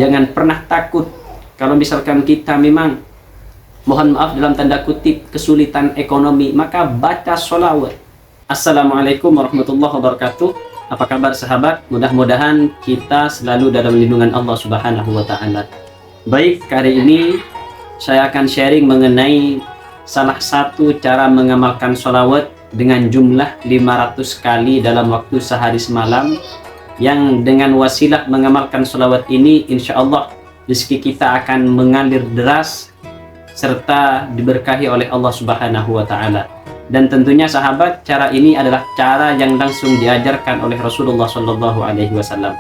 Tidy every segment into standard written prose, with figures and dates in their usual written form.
Jangan pernah takut kalau misalkan kita memang, mohon maaf dalam tanda kutip, kesulitan ekonomi, maka baca sholawat. Assalamualaikum warahmatullahi wabarakatuh. Apa kabar sahabat? Mudah-mudahan kita selalu dalam lindungan Allah Subhanahu wa Ta'ala. Baik, kali ini saya akan sharing mengenai salah satu cara mengamalkan sholawat dengan jumlah 500 kali dalam waktu sehari semalam, yang dengan wasilah mengamalkan sholawat ini insya Allah rezeki kita akan mengalir deras serta diberkahi oleh Allah Subhanahu wa Ta'ala. Dan tentunya sahabat, cara ini adalah cara yang langsung diajarkan oleh Rasulullah Shallallahu Alaihi Wasallam.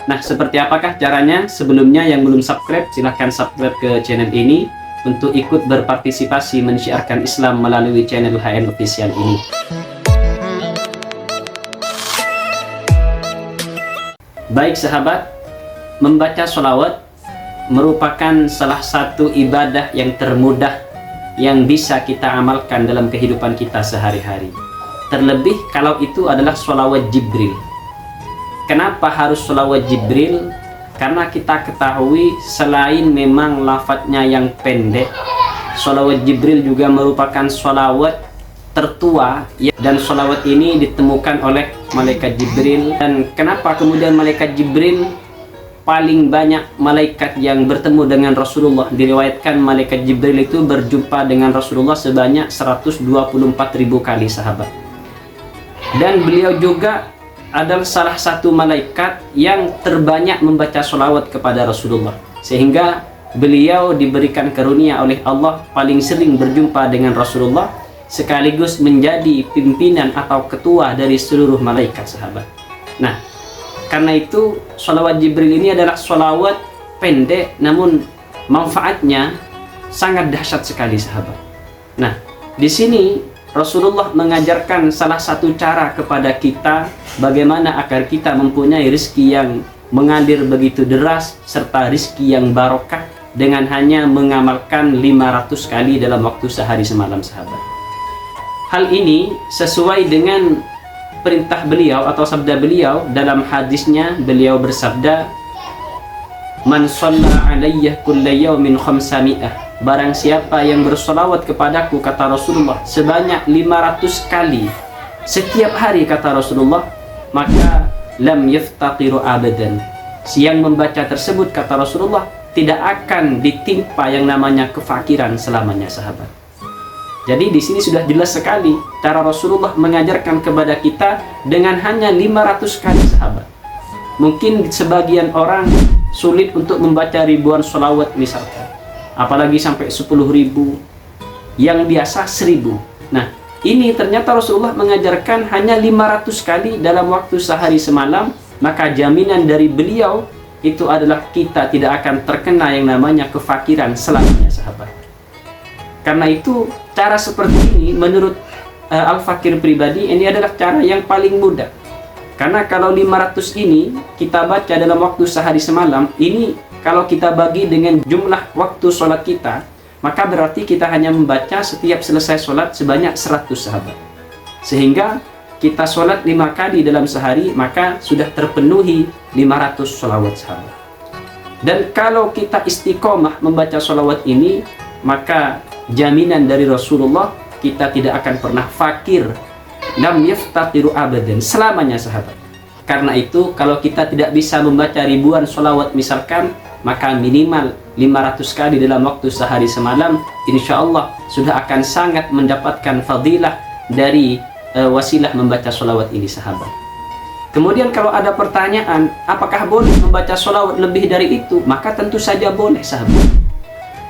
Nah, seperti apakah caranya? Sebelumnya yang belum subscribe, silahkan subscribe ke channel ini untuk ikut berpartisipasi mensiarkan Islam melalui channel HN Official ini. Baik sahabat, membaca sholawat merupakan salah satu ibadah yang termudah yang bisa kita amalkan dalam kehidupan kita sehari-hari. Terlebih kalau itu adalah sholawat Jibril. Kenapa harus sholawat Jibril? Karena kita ketahui selain memang lafadznya yang pendek, sholawat Jibril juga merupakan sholawat tertua ya, dan sholawat ini ditemukan oleh malaikat Jibril. Dan kenapa kemudian malaikat Jibril paling banyak malaikat yang bertemu dengan Rasulullah? Diriwayatkan malaikat Jibril itu berjumpa dengan Rasulullah sebanyak 124.000 kali sahabat. Dan beliau juga adalah salah satu malaikat yang terbanyak membaca sholawat kepada Rasulullah, sehingga beliau diberikan karunia oleh Allah paling sering berjumpa dengan Rasulullah, sekaligus menjadi pimpinan atau ketua dari seluruh malaikat sahabat. Nah, karena itu sholawat Jibril ini adalah sholawat pendek namun manfaatnya sangat dahsyat sekali sahabat. Nah, di sini Rasulullah mengajarkan salah satu cara kepada kita bagaimana agar kita mempunyai rezeki yang mengalir begitu deras serta rezeki yang barokah dengan hanya mengamalkan 500 kali dalam waktu sehari semalam sahabat. Hal ini sesuai dengan perintah beliau atau sabda beliau. Dalam hadisnya beliau bersabda, "Man shalla alayya kulla yawmin khamsami'ah." Barang siapa yang bersolawat kepadaku, kata Rasulullah, sebanyak 500 kali setiap hari, kata Rasulullah, maka lam yaftaqiru abadan. Yang membaca tersebut, kata Rasulullah, tidak akan ditimpa yang namanya kefakiran selamanya sahabat. Jadi di sini sudah jelas sekali cara Rasulullah mengajarkan kepada kita dengan hanya 500 kali sahabat. Mungkin sebagian orang sulit untuk membaca ribuan sholawat misalkan, apalagi sampai 10.000, yang biasa 1.000. Nah, ini ternyata Rasulullah mengajarkan hanya 500 kali dalam waktu sehari semalam, maka jaminan dari beliau itu adalah kita tidak akan terkena yang namanya kefakiran selamanya sahabat. Karena itu cara seperti ini menurut Al-Fakir pribadi ini adalah cara yang paling mudah. Karena kalau 500 ini kita baca dalam waktu sehari semalam, ini kalau kita bagi dengan jumlah waktu sholat kita, maka berarti kita hanya membaca setiap selesai sholat sebanyak 100 sahabat. Sehingga kita sholat 5 kali dalam sehari, maka sudah terpenuhi 500 sholawat sahabat. Dan kalau kita istiqomah membaca sholawat ini, maka jaminan dari Rasulullah kita tidak akan pernah fakir, lam yaftaqiru abadan, selamanya sahabat. Karena itu kalau kita tidak bisa membaca ribuan sholawat misalkan, maka minimal 500 kali dalam waktu sehari semalam, insya Allah sudah akan sangat mendapatkan fadilah dari wasilah membaca sholawat ini sahabat. Kemudian kalau ada pertanyaan, apakah boleh membaca sholawat lebih dari itu? Maka tentu saja boleh sahabat.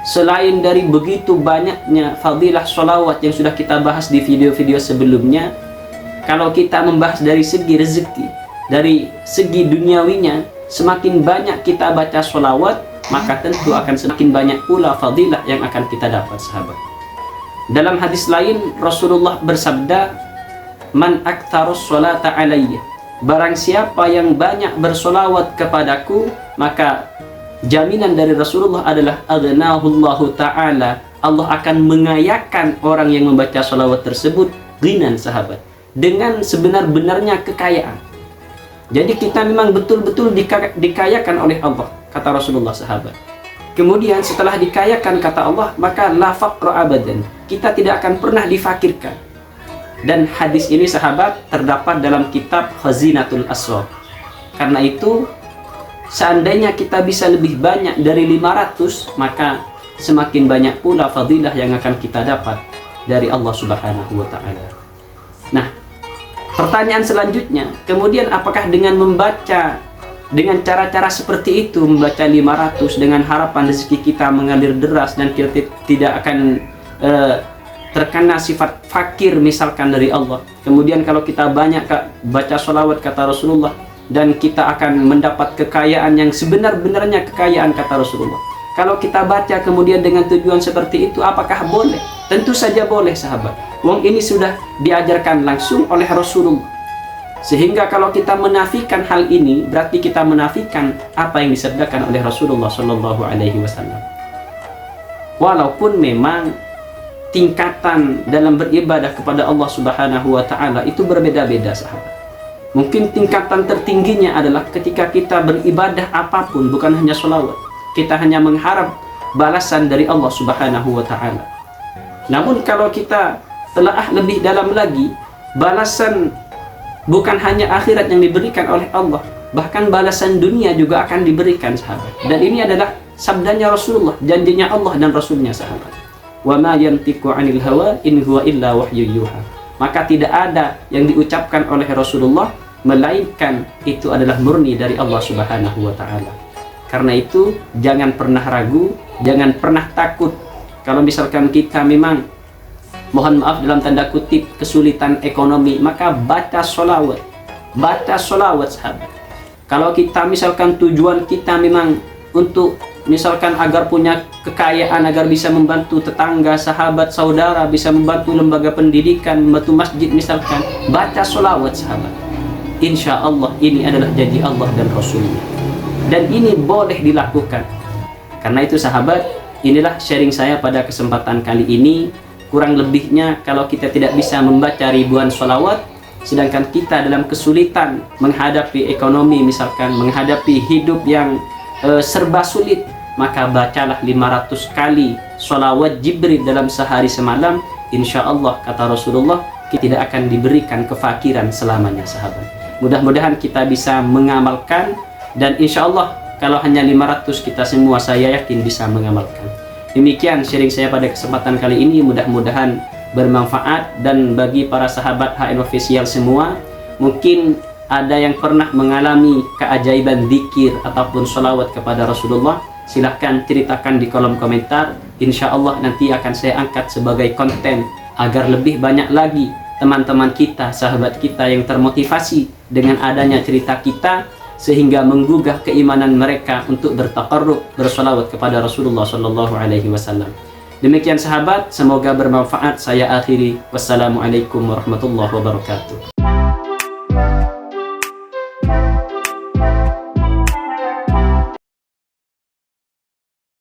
Selain dari begitu banyaknya fadilah sholawat yang sudah kita bahas di video-video sebelumnya, kalau kita membahas dari segi rezeki, dari segi duniawinya, semakin banyak kita baca sholawat, maka tentu akan semakin banyak pula fadilah yang akan kita dapat sahabat. Dalam hadis lain Rasulullah bersabda, "Man aktsarus sholata alayya." Barang siapa yang banyak bersolawat kepadaku, maka jaminan dari Rasulullah adalah aghnahullahu ta'ala, Allah akan mengayakan orang yang membaca sholawat tersebut, ghinan sahabat, dengan sebenar-benarnya kekayaan. Jadi kita memang betul-betul dikayakan oleh Allah, kata Rasulullah sahabat. Kemudian setelah dikayakan, kata Allah, maka la faqra abadan, kita tidak akan pernah difakirkan. Dan hadis ini sahabat terdapat dalam kitab Khazinatul Asrar. Karena itu seandainya kita bisa lebih banyak dari 500, maka semakin banyak pula fadilah yang akan kita dapat dari Allah Subhanahu wa ta'ala. Nah, pertanyaan selanjutnya, kemudian apakah dengan membaca dengan cara-cara seperti itu, membaca 500 dengan harapan rezeki kita mengalir deras dan kita tidak akan terkena sifat fakir misalkan dari Allah. Kemudian kalau kita banyak baca sholawat, kata Rasulullah, dan kita akan mendapat kekayaan yang sebenar-benarnya kekayaan, kata Rasulullah. Kalau kita baca kemudian dengan tujuan seperti itu, apakah boleh? Tentu saja boleh sahabat. Wong ini sudah diajarkan langsung oleh Rasulullah. Sehingga kalau kita menafikan hal ini, berarti kita menafikan apa yang disabdakan oleh Rasulullah Shallallahu Alaihi Wasallam. Walaupun memang tingkatan dalam beribadah kepada Allah Subhanahu Wa Taala itu berbeda-beda sahabat. Mungkin tingkatan tertingginya adalah ketika kita beribadah apapun, bukan hanya sholawat, kita hanya mengharap balasan dari Allah Subhanahu Wa Taala. Namun kalau kita telaah lebih dalam lagi, balasan bukan hanya akhirat yang diberikan oleh Allah, bahkan balasan dunia juga akan diberikan sahabat. Dan ini adalah sabdanya Rasulullah, janjinya Allah dan Rasulnya sahabat. Wa ma yantiqu 'anil hawa in huwa illa wahyu yuha. Maka tidak ada yang diucapkan oleh Rasulullah melainkan itu adalah murni dari Allah Subhanahu wa taala. Karena itu jangan pernah ragu, jangan pernah takut. Kalau misalkan kita memang, mohon maaf dalam tanda kutip, kesulitan ekonomi, maka baca sholawat. Baca sholawat sahabat. Kalau kita misalkan tujuan kita memang untuk misalkan agar punya kekayaan, agar bisa membantu tetangga, sahabat, saudara, bisa membantu lembaga pendidikan, membantu masjid misalkan, baca sholawat sahabat. Insya Allah ini adalah janji Allah dan Rasulnya. Dan ini boleh dilakukan. Karena itu sahabat, inilah sharing saya pada kesempatan kali ini. Kurang lebihnya kalau kita tidak bisa membaca ribuan sholawat, sedangkan kita dalam kesulitan menghadapi ekonomi misalkan, menghadapi hidup yang serba sulit, maka bacalah 500 kali sholawat Jibril dalam sehari semalam. Insya Allah, kata Rasulullah, kita tidak akan diberikan kefakiran selamanya sahabat. Mudah-mudahan kita bisa mengamalkan, dan insya Allah kalau hanya 500 kita semua, saya yakin bisa mengamalkan. Demikian sharing saya pada kesempatan kali ini, mudah-mudahan bermanfaat. Dan bagi para sahabat HN Official semua, mungkin ada yang pernah mengalami keajaiban zikir ataupun sholawat kepada Rasulullah, silahkan ceritakan di kolom komentar. Insya Allah nanti akan saya angkat sebagai konten agar lebih banyak lagi teman-teman kita, sahabat kita yang termotivasi dengan adanya cerita kita, sehingga menggugah keimanan mereka untuk bertaqarrub, bersolawat kepada Rasulullah Shallallahu Alaihi Wasallam. Demikian sahabat, semoga bermanfaat. Saya akhiri. Wassalamualaikum warahmatullahi wabarakatuh.